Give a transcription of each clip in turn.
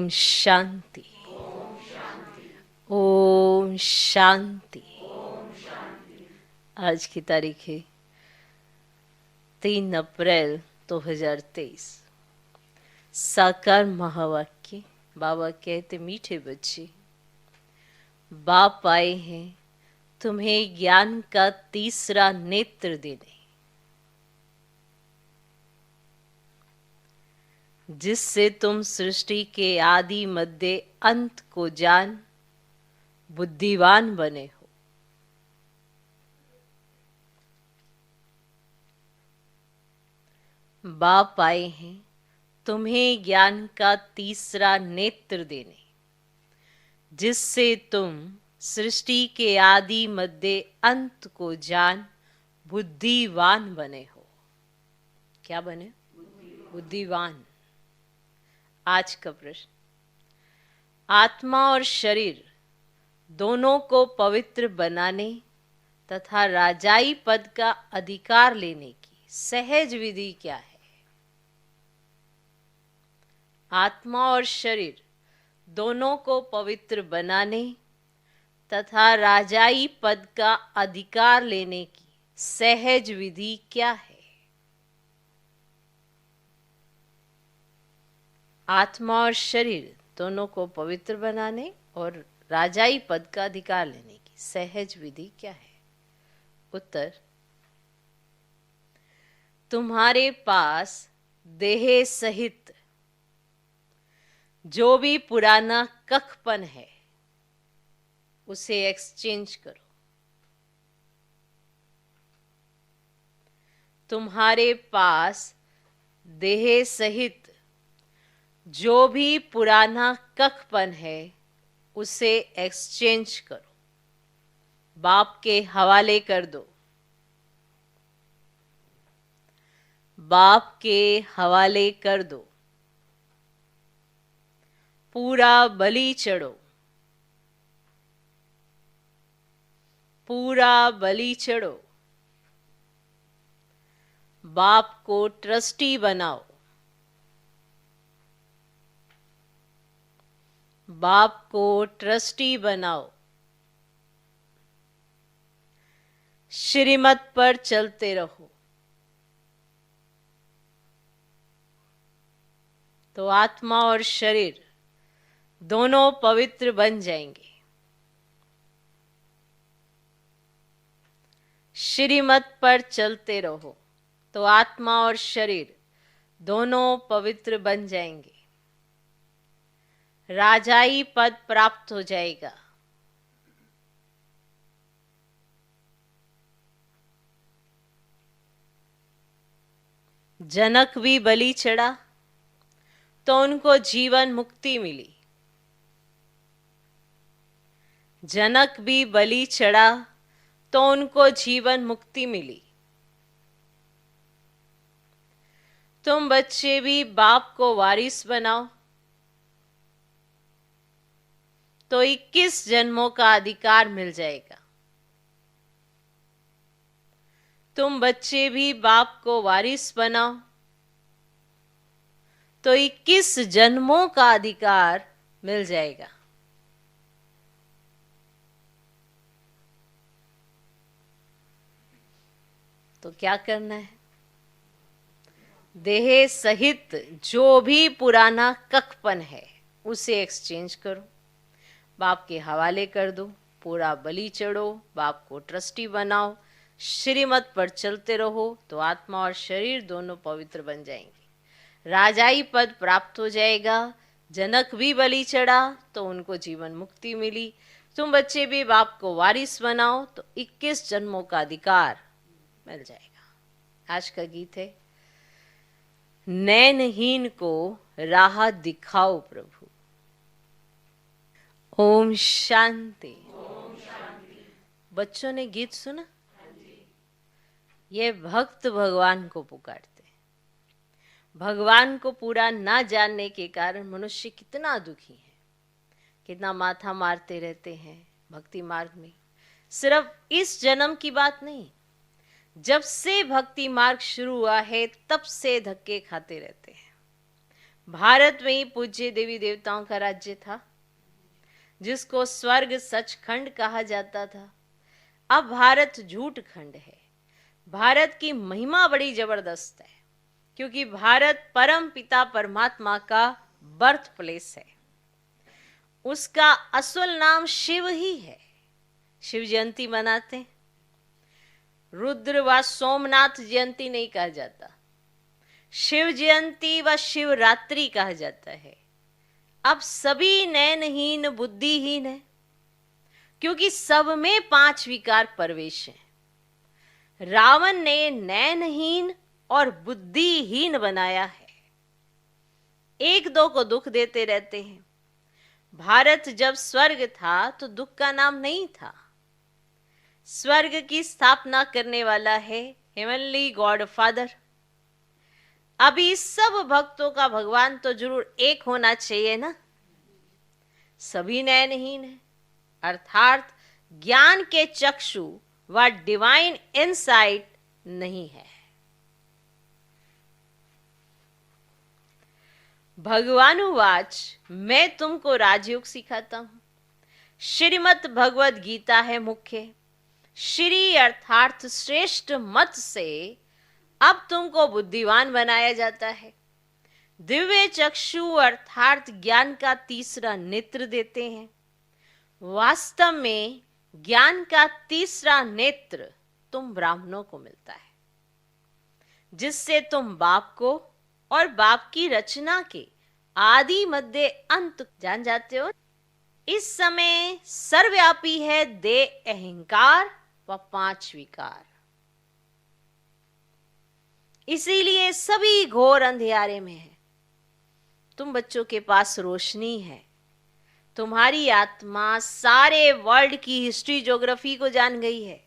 ओम शांति। ओम शांति। आज की तारीख है 3 अप्रैल 2023। साकार महावाक्य। बाबा कहते, मीठे बच्चे, बाप आए हैं तुम्हें ज्ञान का तीसरा नेत्र देने, जिससे तुम सृष्टि के आदि मध्य अंत को जान बुद्धिवान बने हो। बाप आए हैं तुम्हें ज्ञान का तीसरा नेत्र देने, जिससे तुम सृष्टि के आदि मध्य अंत को जान बुद्धिवान बने हो। क्या बने? बुद्धिवान। आज का प्रश्न, आत्मा और शरीर दोनों को पवित्र बनाने तथा राजाई पद का अधिकार लेने की सहज विधि क्या है? आत्मा और शरीर दोनों को पवित्र बनाने तथा राजाई पद का अधिकार लेने की सहज विधि क्या है? आत्मा और शरीर दोनों को पवित्र बनाने और राजाई पद का अधिकार लेने की सहज विधि क्या है? उत्तर, तुम्हारे पास देह सहित जो भी पुराना कखपन है उसे एक्सचेंज करो। तुम्हारे पास देह सहित जो भी पुराना कखपन है उसे एक्सचेंज करो, बाप के हवाले कर दो। बाप के हवाले कर दो। पूरा बलि चढ़ो। पूरा बलि चढ़ो। बाप को ट्रस्टी बनाओ। बाप को ट्रस्टी बनाओ। श्रीमत पर चलते रहो तो आत्मा और शरीर दोनों पवित्र बन जाएंगे। श्रीमत पर चलते रहो तो आत्मा और शरीर दोनों पवित्र बन जाएंगे। राजाई पद प्राप्त हो जाएगा। जनक भी बलि चढ़ा तो उनको जीवन मुक्ति मिली। जनक भी बलि चढ़ा तो उनको जीवन मुक्ति मिली। तुम बच्चे भी बाप को वारिस बनाओ तो 21 जन्मों का अधिकार मिल जाएगा। तुम बच्चे भी बाप को वारिस बनाओ तो 21 जन्मों का अधिकार मिल जाएगा। तो क्या करना है? देह सहित जो भी पुराना कखपन है उसे एक्सचेंज करो, बाप के हवाले कर दो। पूरा बलि चढ़ो। बाप को ट्रस्टी बनाओ। श्रीमत पर चलते रहो तो आत्मा और शरीर दोनों पवित्र बन जाएंगे। राजाई पद प्राप्त हो जाएगा। जनक भी बलि चढ़ा तो उनको जीवन मुक्ति मिली। तुम बच्चे भी बाप को वारिस बनाओ तो 21 जन्मों का अधिकार मिल जाएगा। आज का गीत है, नैनहीन को राह दिखाओ प्रभु। ओम शांति। बच्चों ने गीत सुना? ये भक्त भगवान को पुकारते। भगवान को पूरा ना जानने के कारण मनुष्य कितना दुखी है, कितना माथा मारते रहते हैं भक्ति मार्ग में। सिर्फ इस जन्म की बात नहीं, जब से भक्ति मार्ग शुरू हुआ है तब से धक्के खाते रहते हैं। भारत में ही पूज्य देवी देवताओं का राज्य था, जिसको स्वर्ग सचखंड कहा जाता था। अब भारत झूठ खंड है। भारत की महिमा बड़ी जबरदस्त है, क्योंकि भारत परम पिता परमात्मा का बर्थ प्लेस है। उसका असल नाम शिव ही है। शिव जयंती मनाते हैं। रुद्र व सोमनाथ जयंती नहीं कहा जाता, शिव जयंती व शिवरात्रि कहा जाता है। अब सभी नयनहीन बुद्धिहीन है, क्योंकि सब में 5 विकार प्रवेश है। रावण ने नयनहीन और बुद्धिहीन बनाया है। एक दो को दुख देते रहते हैं। भारत जब स्वर्ग था तो दुख का नाम नहीं था। स्वर्ग की स्थापना करने वाला है हेवनली गॉड फादर। अभी सब भक्तों का भगवान तो जरूर एक होना चाहिए ना। सभी नयनहीन है, अर्थात ज्ञान के चक्षु व डिवाइन इनसाइट नहीं है। भगवानुवाच, मैं तुमको राजयोग सिखाता हूं। श्रीमद् भगवद गीता है मुख्य। श्री अर्थात श्रेष्ठ मत से अब तुमको बुद्धिवान बनाया जाता है। दिव्य चक्षु अर्थात ज्ञान का तीसरा नेत्र देते हैं। वास्तव में ज्ञान का तीसरा नेत्र तुम ब्राह्मणों को मिलता है, जिससे तुम बाप को और बाप की रचना के आदि मध्य अंत जान जाते हो। इस समय सर्वव्यापी है देह अहंकार व 5 विकार। इसीलिए सभी घोर अंधियारे में है। तुम बच्चों के पास रोशनी है। तुम्हारी आत्मा सारे वर्ल्ड की हिस्ट्री ज्योग्राफी को जान गई है।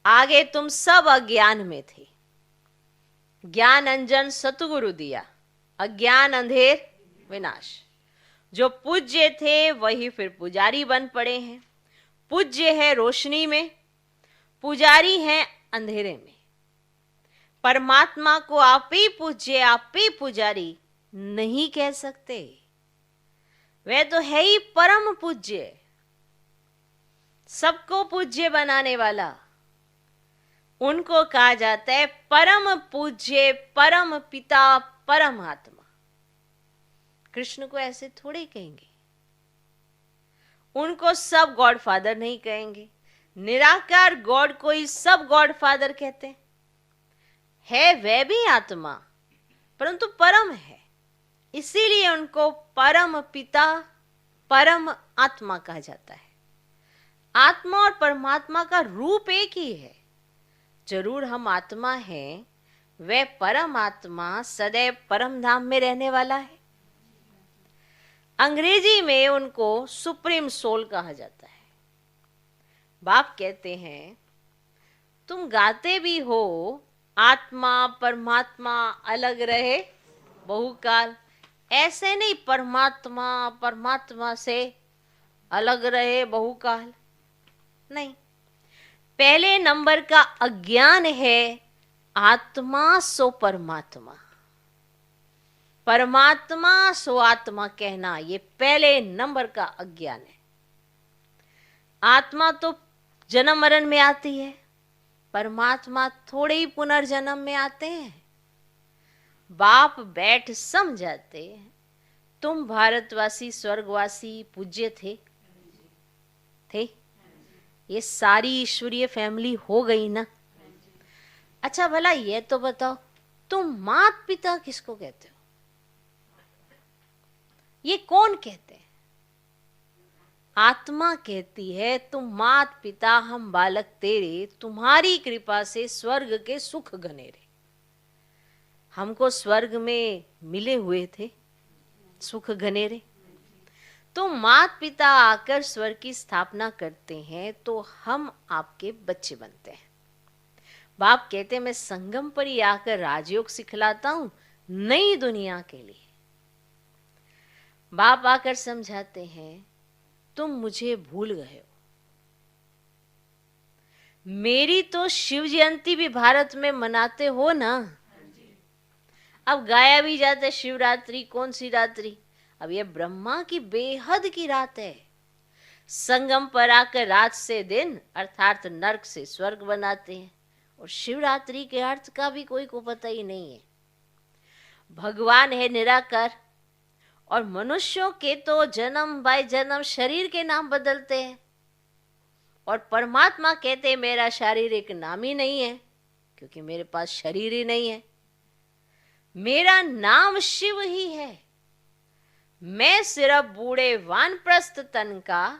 आगे तुम सब अज्ञान में थे। ज्ञान अंजन सतगुरु दिया, अज्ञान अंधेर विनाश। जो पूज्य थे वही फिर पुजारी बन पड़े हैं। पूज्य है रोशनी में, पुजारी है अंधेरे में। परमात्मा को आप ही पूज्य, आप ही पुजारी नहीं कह सकते। वह तो है ही परम पूज्य, सबको पूज्य बनाने वाला। उनको कहा जाता है परम पूज्य, परम पिता, परम आत्मा। कृष्ण को ऐसे थोड़े कहेंगे। उनको सब गॉड फादर नहीं कहेंगे। निराकार गॉड को ही सब गॉड फादर कहते हैं। है वह भी आत्मा, परंतु परम है। इसीलिए उनको परम पिता, परम आत्मा कहा जाता है। आत्मा और परमात्मा का रूप एक ही है। जरूर हम आत्मा हैं, वह परम आत्मा सदैव परम धाम में रहने वाला है। अंग्रेजी में उनको सुप्रीम सोल कहा जाता है। बाप कहते हैं तुम गाते भी हो आत्मा परमात्मा अलग रहे बहुकाल। ऐसे नहीं परमात्मा परमात्मा से अलग रहे बहुकाल, नहीं। पहले नंबर का अज्ञान है आत्मा सो परमात्मा, परमात्मा सो आत्मा कहना, ये पहले नंबर का अज्ञान है। आत्मा तो जन्म मरण में आती है, परमात्मा थोड़े ही पुनर्जन्म में आते हैं। बाप बैठ समझाते हैं तुम भारतवासी स्वर्गवासी पूज्य थे। ये सारी ईश्वरीय फैमिली हो गई ना। अच्छा भला ये तो बताओ तुम मात पिता किसको कहते हो? ये कौन कहते हैं? आत्मा कहती है तुम मात पिता हम बालक तेरे, तुम्हारी कृपा से स्वर्ग के सुख घनेरे। हमको स्वर्ग में मिले हुए थे सुख घनेरे। तो मात पिता आकर स्वर्ग की स्थापना करते हैं तो हम आपके बच्चे बनते हैं। बाप कहते मैं संगम पर ही आकर राजयोग सिखलाता हूं नई दुनिया के लिए। बाप आकर समझाते हैं तुम मुझे भूल गए हो। मेरी तो शिव जयंती भी भारत में मनाते हो ना। अब गाया भी जाता है शिवरात्रि, कौन सी रात्रि? अब ये ब्रह्मा की बेहद की रात है। संगम पर आकर रात से दिन अर्थात नरक से स्वर्ग बनाते हैं, और शिवरात्रि के अर्थ का भी कोई को पता ही नहीं है। भगवान है निराकार, और मनुष्यों के तो जन्म बाय जन्म शरीर के नाम बदलते हैं, और परमात्मा कहते हैं मेरा शारीरिक नाम ही नहीं है, क्योंकि मेरे पास शरीर ही नहीं है। मेरा नाम शिव ही है। मैं सिर्फ बूढ़े वानप्रस्थ तन का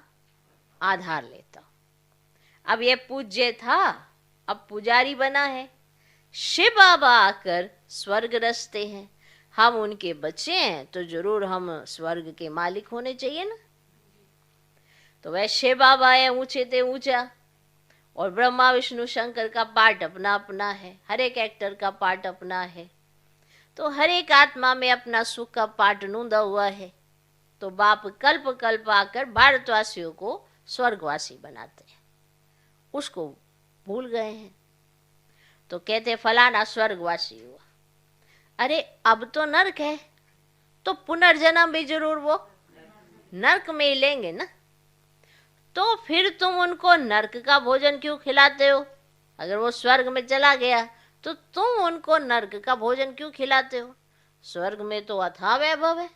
आधार लेता हूं। अब ये पूज्य था, अब पुजारी बना है। शिव बाबा आकर स्वर्ग रचते हैं, हम उनके बच्चे हैं, तो जरूर हम स्वर्ग के मालिक होने चाहिए ना। तो वह शिव बाबा है ऊंचे ते ऊंचा, और ब्रह्मा विष्णु शंकर का पार्ट अपना अपना है, हर एक एक्टर का पार्ट अपना है। तो हर एक आत्मा में अपना सुख का पार्ट नूंदा हुआ है। तो बाप कल्प कल्प आकर भारतवासियों को स्वर्गवासी बनाते हैं, उसको भूल गए हैं। तो कहते फलाना स्वर्गवासी हुआ। अरे अब तो नरक है, तो पुनर्जन्म भी जरूर वो नरक में ही लेंगे ना। तो फिर तुम उनको नरक का भोजन क्यों खिलाते हो? अगर वो स्वर्ग में चला गया तो तुम उनको नरक का भोजन क्यों खिलाते हो? स्वर्ग में तो अथाह वैभव है।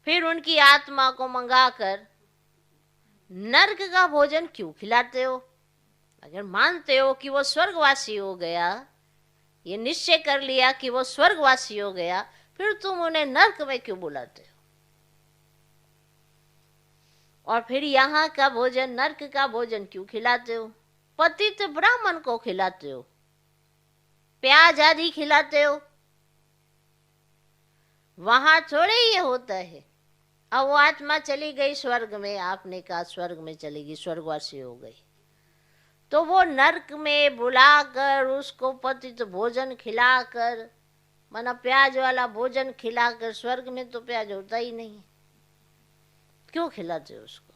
फिर उनकी आत्मा को मंगाकर नरक का भोजन क्यों खिलाते हो? अगर मानते हो कि वो स्वर्गवासी हो गया, ये निश्चय कर लिया कि वो स्वर्गवासी हो गया, फिर तुम उन्हें नरक में क्यों बुलाते हो? और फिर यहाँ का भोजन नरक का भोजन क्यों खिलाते हो? पतित ब्राह्मण को खिलाते हो, प्याज आदि खिलाते हो। वहां थोड़े ये होता है। अब वो आत्मा चली गई स्वर्ग में, आपने कहा स्वर्ग में चलेगी, स्वर्गवासी हो गई, तो वो नरक में बुलाकर उसको पतित भोजन खिलाकर, माना प्याज वाला भोजन खिलाकर, स्वर्ग में तो प्याज होता ही नहीं, क्यों खिलाते हो उसको?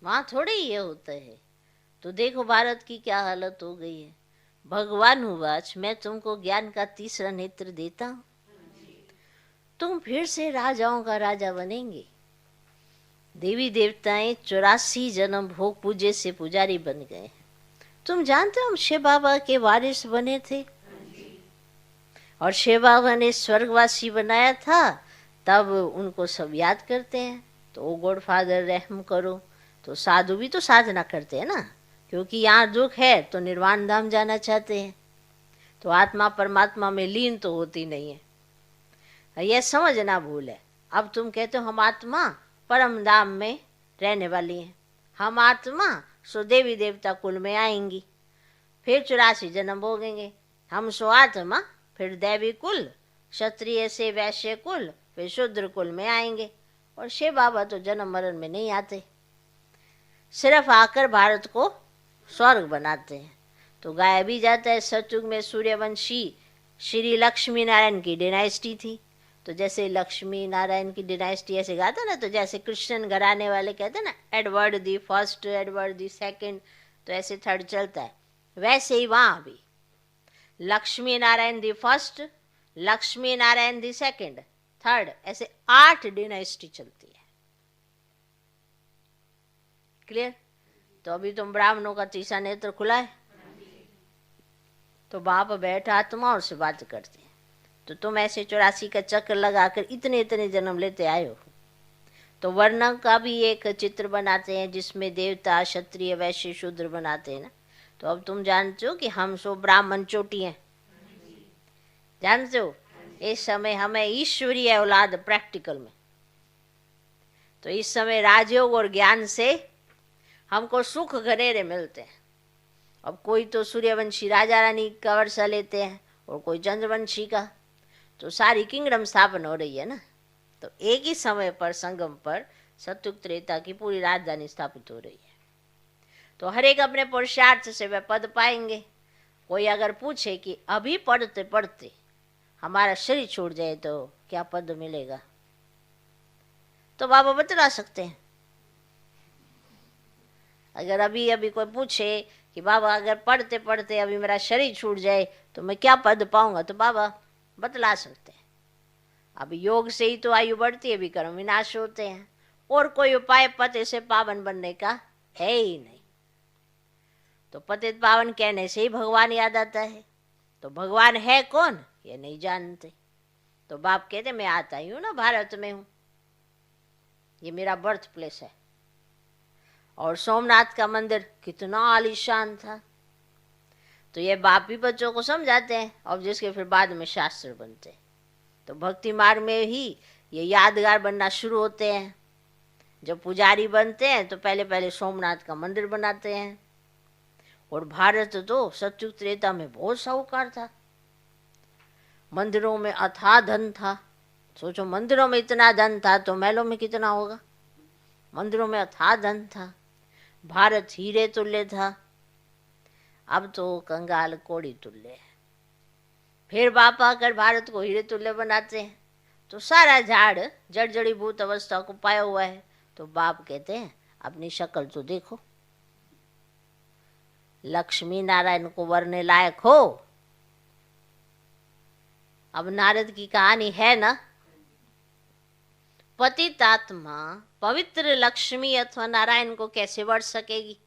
वहां थोड़ी ये होता है। तो देखो भारत की क्या हालत हो गई है। भगवान उवाच, मैं तुमको ज्ञान का तीसरा नेत्र देता हूं, तुम फिर से राजाओं का राजा बनेंगे। देवी देवताएं 84 जन्म भोग पूजे से पुजारी बन गए। तुम जानते हो हम शिव बाबा के वारिस बने थे, और शिव बाबा ने स्वर्गवासी बनाया था, तब उनको सब याद करते हैं। तो ओ गॉड फादर रहम करो। तो साधु भी तो साधना करते हैं ना, क्योंकि यहाँ दुख है तो निर्वाण धाम जाना चाहते हैं। तो आत्मा परमात्मा में लीन तो होती नहीं है, यह समझना भूल है। अब तुम कहते हो हम आत्मा परम धाम में रहने वाली हैं, हम आत्मा सो देवी देवता कुल में आएंगी, फिर 84 जन्म भोगेंगे। हम सो आत्मा फिर दैवी कुल, क्षत्रिय से वैश्य कुल, फिर शूद्र कुल में आएंगे। और शिव बाबा तो जन्म मरण में नहीं आते, सिर्फ आकर भारत को स्वर्ग बनाते हैं। तो गाया भी जाता है सतयुग में सूर्यवंशी श्री लक्ष्मी नारायण की डिनाइस्टी थी। तो जैसे लक्ष्मी नारायण की डिनाइस्टी ऐसे गाता ना, तो जैसे कृष्णन घराने वाले कहते ना Edward the first, Edward the second, तो ऐसे थर्ड चलता है, वैसे ही वहां भी Lakshmi Narayan the first, Lakshmi Narayan the second, third, ऐसे 8 डिनाइस्टी चलती है। क्लियर? तो अभी तुम ब्राह्मणों का तीसरा नेत्र खुला है, तो बाप बैठा आत्माओं से बात करते हैं। तो तुम ऐसे 84 का चक्र लगाकर इतने इतने जन्म लेते आए हो। तो वर्ण का भी एक चित्र बनाते हैं, जिसमें देवता क्षत्रिय वैश्य शूद्र बनाते हैं ना। तो अब तुम जानते हो कि हम सो ब्राह्मण चोटी हैं, जानते हो। इस समय हमें ईश्वरीय औलाद प्रैक्टिकल में, तो इस समय राजयोग और ज्ञान से हमको सुख घनेरे मिलते हैं। अब कोई तो सूर्यवंशी राजा रानी का वर्षा लेते हैं, और कोई चंद्रवंशी का, तो सारी किंगडम स्थापन हो रही है ना। तो एक ही समय पर संगम पर सतयुग त्रेता की पूरी राजधानी स्थापित हो रही है। तो हर एक अपने पुरुषार्थ से वह पद पाएंगे। कोई अगर पूछे कि अभी पढ़ते पढ़ते हमारा शरीर छूट जाए तो क्या पद मिलेगा, तो बाबा बतला सकते हैं। अगर अभी अभी कोई पूछे कि बाबा अगर पढ़ते पढ़ते अभी मेरा शरीर छूट जाए तो मैं क्या पद पाऊंगा, तो बाबा बतला सकते हैं। अब योग से ही तो आयु बढ़ती है, भी कर्म विनाश होते हैं, और कोई उपाय पति से पावन बनने का है ही नहीं। तो पतित पावन कहने से ही भगवान याद आता है। तो भगवान है कौन ये नहीं जानते। तो बाप कहते मैं आता ही हूं ना, भारत में हूं, ये मेरा बर्थ प्लेस है। और सोमनाथ का मंदिर कितना आलीशान था। तो ये बाप भी बच्चों को समझाते हैं, और जिसके फिर बाद में शास्त्र बनते हैं। तो भक्ति मार्ग में ही ये यादगार बनना शुरू होते हैं। जब पुजारी बनते हैं तो पहले पहले सोमनाथ का मंदिर बनाते हैं। और भारत तो सतयुग त्रेता में बहुत साहूकार था, मंदिरों में अथाह धन था। सोचो मंदिरों में इतना धन था तो महलों में कितना होगा। मंदिरों में अथाह धन था, भारत हीरे तुल्य था। अब तो कंगाल कोड़ी तुल्य है। फिर बाप आकर भारत को हीरे तुल्य बनाते हैं। तो सारा झाड़ जड़ जड़ीभूत अवस्था को पाया हुआ है। तो बाप कहते हैं अपनी शक्ल तो देखो, लक्ष्मी नारायण को वरने लायक हो। अब नारद की कहानी है ना, पतितात्मा पवित्र लक्ष्मी अथवा नारायण को कैसे वर सकेगी।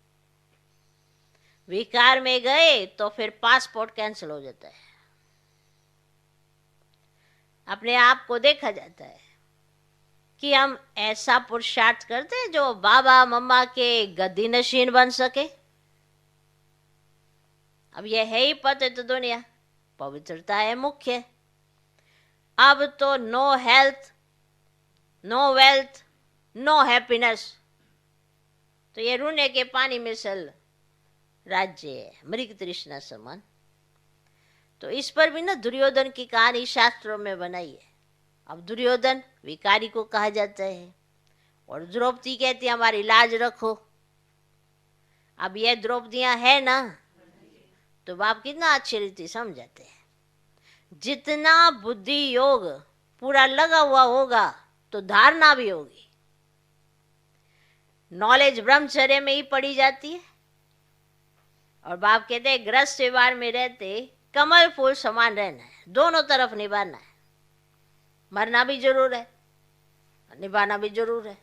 विकार में गए तो फिर पासपोर्ट कैंसिल हो जाता है। अपने आप को देखा जाता है कि हम ऐसा पुरुषार्थ करते हैं जो बाबा मम्मा के गद्दी नशीन बन सके। अब यह है ही पतित दुनिया, पवित्रता है मुख्य। अब तो no health, no wealth, no happiness, तो ये रोने के पानी में सल राज्य है, मृग तृष्णा समान। तो इस पर भी ना दुर्योधन की कहानी शास्त्रों में बनाई है। अब दुर्योधन विकारी को कहा जाता है, और द्रौपदी कहती है हमारी लाज रखो। अब ये द्रौपदियां है ना, तो बाप कितना अच्छी रीति समझाते हैं। जितना बुद्धि योग पूरा लगा हुआ होगा तो धारणा भी होगी। नॉलेज ब्रह्मचर्य में ही पड़ी जाती है। और बाप कहते हैं ग्रस्त व्यवहार में रहते कमल फूल समान रहना है, दोनों तरफ निभाना है। मरना भी जरूर है, निभाना भी जरूर है।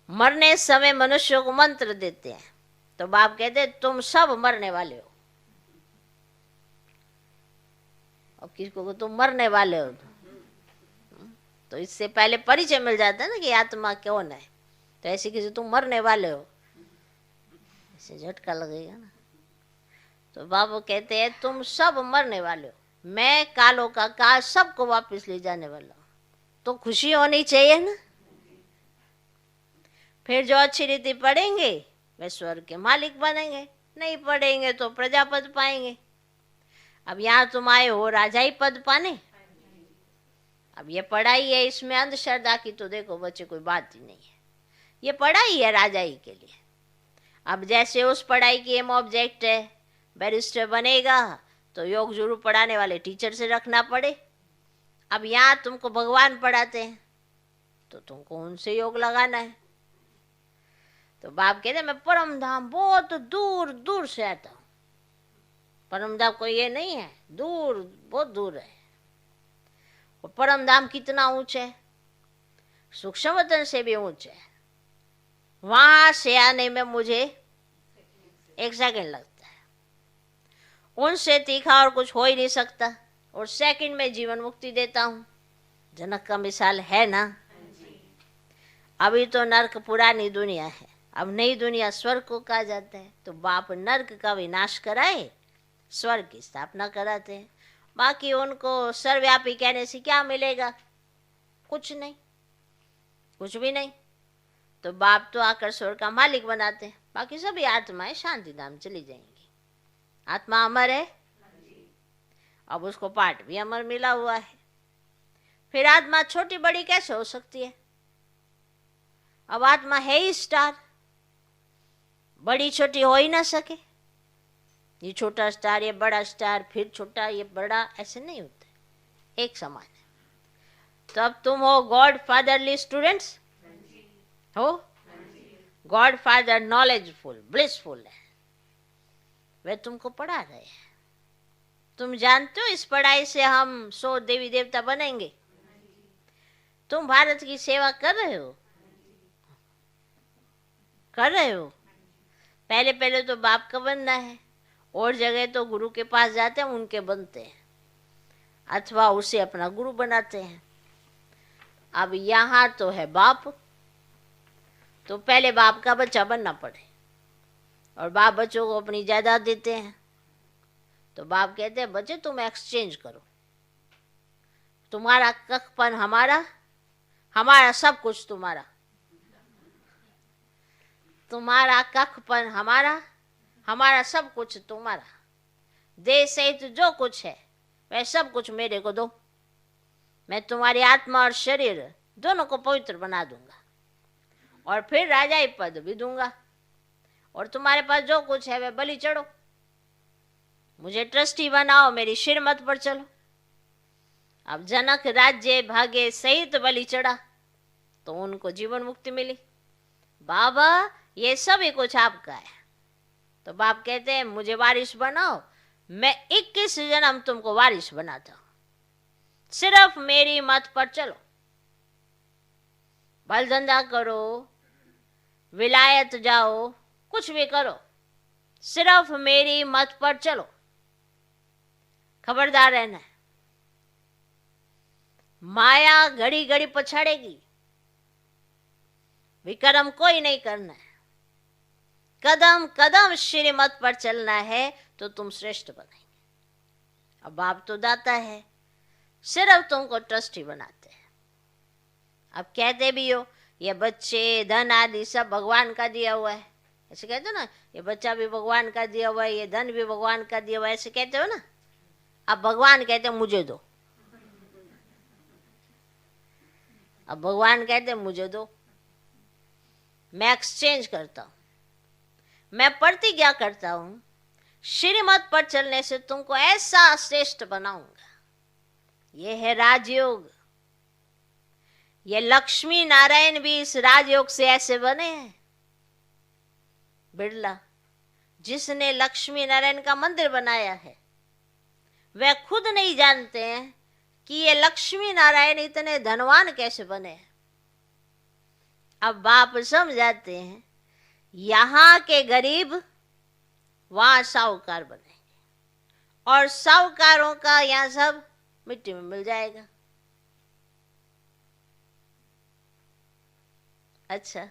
मरने समय मनुष्यों को मंत्र देते हैं, तो बाप कहते हैं तुम सब मरने वाले हो। अब किसको को तुम मरने वाले हो, तो इससे पहले परिचय मिल जाता है ना कि आत्मा कौन है। तो ऐसे किसी तुम मरने वाले हो, इससे झटका लगेगा ना। तो बाबा कहते हैं तुम सब मरने वाले हो, मैं कालों का काल सबको वापस ले जाने वाला हूं। तो खुशी होनी चाहिए ना। फिर जो अच्छी रीति पढ़ेंगे वे स्वर्ग के मालिक बनेंगे, नहीं पढ़ेंगे तो प्रजापद पाएंगे। अब यहाँ तुम आए हो राजाई पद पाने। अब ये पढ़ाई है, इसमें अंधश्रद्धा की तो देखो बच्चे कोई बात ही नहीं है। ये पढ़ाई है राजाई के लिए। अब जैसे उस पढ़ाई की एम ऑब्जेक्ट है बैरिस्टर बनेगा, तो योग जरूर पढ़ाने वाले टीचर से रखना पड़े। अब यहाँ तुमको भगवान पढ़ाते हैं तो तुमको उनसे योग लगाना है। तो बाप कहते मैं परम धाम बहुत दूर दूर से आता हूँ। परम धाम कोई ये नहीं है, दूर बहुत दूर है। और परम धाम कितना ऊंचे है, सूक्ष्म वतन से भी ऊंचे है। वहां से आने में मुझे 1 सेकंड लगता है, उनसे तीखा और कुछ हो ही नहीं सकता। और सेकंड में जीवन मुक्ति देता हूं। जनक का मिसाल है ना। अभी तो नर्क पुरानी दुनिया है, अब नई दुनिया स्वर्ग को कहा जाता है। तो बाप नर्क का विनाश कराए, स्वर्ग की स्थापना कराते हैं। बाकी उनको सर्वव्यापी कहने से क्या मिलेगा, कुछ नहीं, कुछ भी नहीं। तो बाप तो आकर स्वर्ग का मालिक बनाते हैं, बाकी सभी आत्माएं शांति धाम चली जाएंगी। आत्मा अमर है, अब उसको पाठ भी अमर मिला हुआ है। फिर आत्मा छोटी बड़ी कैसे हो सकती है। अब आत्मा है ही स्टार, बड़ी छोटी हो ही ना सके। ये छोटा स्टार, ये बड़ा स्टार, फिर छोटा, ये बड़ा, ऐसे नहीं होता, एक समान है। तो अब तुम हो गॉड फादरली स्टूडेंट्स हो, गॉड फादर नॉलेजफुल ब्लिसफुल है, वे तुमको पढ़ा रहे हैं। तुम जानते हो इस पढ़ाई से हम 100 देवी देवता बनेंगे। तुम भारत की सेवा कर रहे हो, कर रहे हो। पहले पहले तो बाप का बनना है, और जगह तो गुरु के पास जाते हैं, उनके बनते हैं, अथवा उसे अपना गुरु बनाते हैं। अब यहाँ तो है बाप, तो पहले बाप का बच्चा बनना पड़े। और बाप बच्चों को अपनी जायदाद देते हैं, तो बाप कहते हैं बच्चे तुम एक्सचेंज करो, तुम्हारा कखपन हमारा, हमारा सब कुछ तुम्हारा। तुम्हारा कखपन हमारा, हमारा सब कुछ तुम्हारा। देह सहित जो कुछ है वह सब कुछ मेरे को दो। मैं तुम्हारी आत्मा और शरीर दोनों को पवित्र बना दूंगा, और फिर राजाई पद भी दूंगा। और तुम्हारे पास जो कुछ है वह बलि चढ़ो, मुझे ट्रस्टी बनाओ, मेरी श्रीमत पर चलो। अब जनक राज्य भाग्य सहित बलि चढ़ा, तो उनको जीवन मुक्ति मिली। बाबा ये सभी कुछ आपका है। तो बाप कहते हैं मुझे वारिस बनाओ, मैं 21 जन्म तुमको वारिस बनाता हूं, सिर्फ मेरी मत पर चलो। बल धंधा करो, विलायत जाओ, कुछ भी करो, सिर्फ मेरी मत पर चलो। खबरदार रहना है, माया घड़ी घड़ी पछाड़ेगी, विक्रम कोई नहीं करना है। कदम कदम श्रीमत पर चलना है तो तुम श्रेष्ठ बनेंगे। अब बाप तो दाता है, सिर्फ तुमको ट्रस्टी बनाते हैं। अब कहते भी हो ये बच्चे धन आदि सब भगवान का दिया हुआ है, ऐसे कहते हो ना, ये बच्चा भी भगवान का दिया हुआ है, ये धन भी भगवान का दिया हुआ है, ऐसे कहते हो ना। अब भगवान कहते मुझे दो, अब भगवान कहते मुझे दो, मैं एक्सचेंज करता हूं, मैं प्रतिज्ञा करता हूं, श्रीमत पर चलने से तुमको ऐसा श्रेष्ठ बनाऊंगा। यह है राजयोग। ये लक्ष्मी नारायण भी इस राजयोग से ऐसे बने हैं। बिरला जिसने लक्ष्मी नारायण का मंदिर बनाया है, वह खुद नहीं जानते हैं कि ये लक्ष्मी नारायण इतने धनवान कैसे बने हैं। अब बाप समझाते हैं यहां के गरीब वहां साहूकार बनेंगे, और साहूकारों का यहां सब मिट्टी में मिल जाएगा। अच्छा,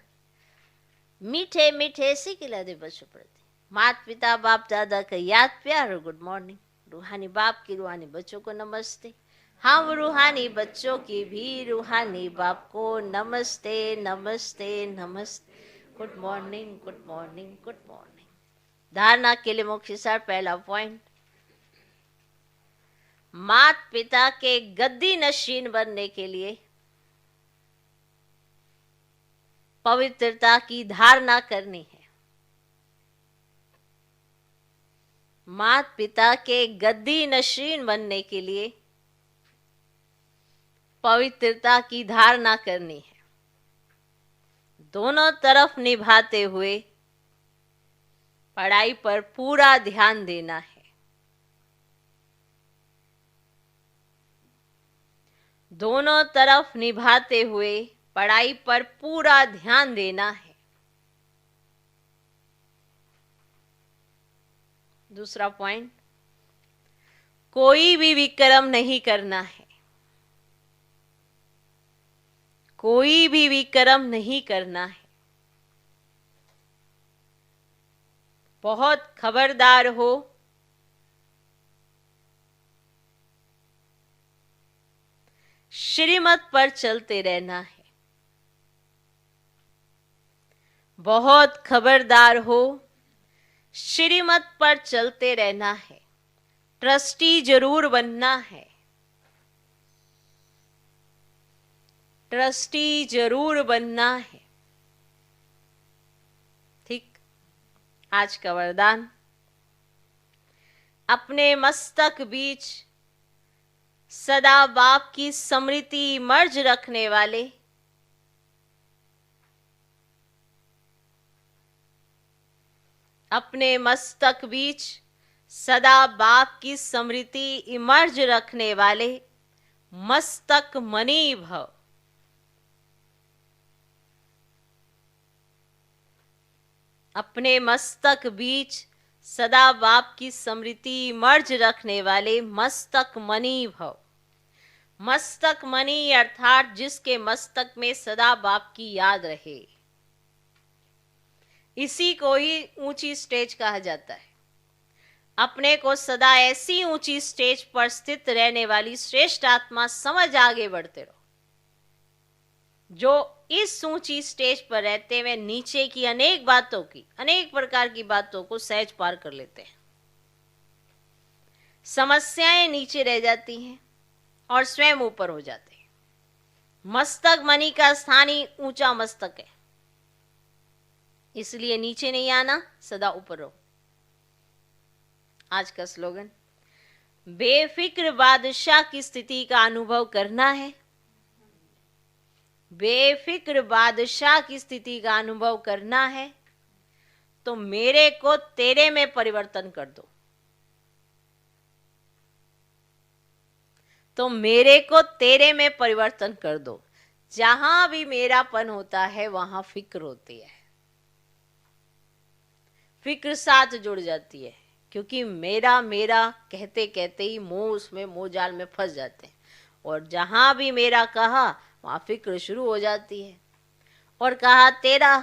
मीठे मीठे सिकिला दे बच्चों प्रति माता पिता बाप दादा का याद प्यार और गुड मॉर्निंग। रूहानी बाप की रूहानी बच्चों को नमस्ते। हम रूहानी बच्चों की भी रूहानी बाप को नमस्ते नमस्ते नमस्ते। Good morning good morning good morning. धारणा के लिए मुख्य सार पहला पॉइंट, माता पिता के गद्दी नशीन बनने के लिए पवित्रता की धारणा करनी है। माता पिता के गद्दी नशीन बनने के लिए पवित्रता की धारणा करनी है। दोनों तरफ निभाते हुए पढ़ाई पर पूरा ध्यान देना है। दोनों तरफ निभाते हुए पढ़ाई पर पूरा ध्यान देना है। दूसरा पॉइंट, कोई भी विक्रम नहीं करना है। कोई भी विक्रम नहीं करना है। बहुत खबरदार हो। श्रीमत पर चलते रहना है। बहुत खबरदार हो, श्रीमत पर चलते रहना है। ट्रस्टी जरूर बनना है। ट्रस्टी जरूर बनना है। ठीक। आज का वरदान, अपने मस्तक बीच सदा बाप की स्मृति मर्ज रखने वाले अपने मस्तक बीच सदा बाप की स्मृति इमर्ज रखने वाले मस्तक मणि भव। अपने मस्तक बीच सदा बाप की स्मृति इमर्ज रखने वाले मस्तक मणि भव। मस्तक मणि अर्थात जिसके मस्तक में सदा बाप की याद रहे, इसी को ही ऊंची स्टेज कहा जाता है। अपने को सदा ऐसी ऊंची स्टेज पर स्थित रहने वाली श्रेष्ठ आत्मा समझ आगे बढ़ते रहो, जो इस ऊंची स्टेज पर रहते हुए नीचे की अनेक बातों की, अनेक प्रकार की बातों को सहज पार कर लेते हैं। समस्याएं नीचे रह जाती हैं और स्वयं ऊपर हो जाते हैं। मस्तक मणि का स्थान ही ऊंचा मस्तक है, इसलिए नीचे नहीं आना, सदा ऊपर रहो। आज का स्लोगन, बेफिक्र बादशाह की स्थिति का अनुभव करना है। बेफिक्र बादशाह की स्थिति का अनुभव करना है तो मेरे को तेरे में परिवर्तन कर दो। तो मेरे को तेरे में परिवर्तन कर दो। जहां भी मेरापन होता है वहां फिक्र होती है, फिक्र साथ जुड़ जाती है, क्योंकि मेरा मेरा कहते कहते ही मोह, उसमें मोह जाल में फंस जाते हैं। और जहां भी मेरा कहा वहां फिक्र शुरू हो जाती है, और कहा तेरा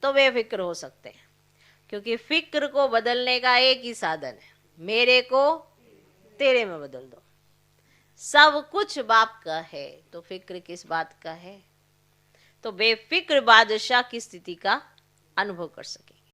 तो बेफिक्र हो सकते हैं, क्योंकि फिक्र को बदलने का एक ही साधन है, मेरे को तेरे में बदल दो। सब कुछ बाप का है तो फिक्र किस बात का है। तो बेफिक्र बादशाह की स्थिति का अनुभव कर सके।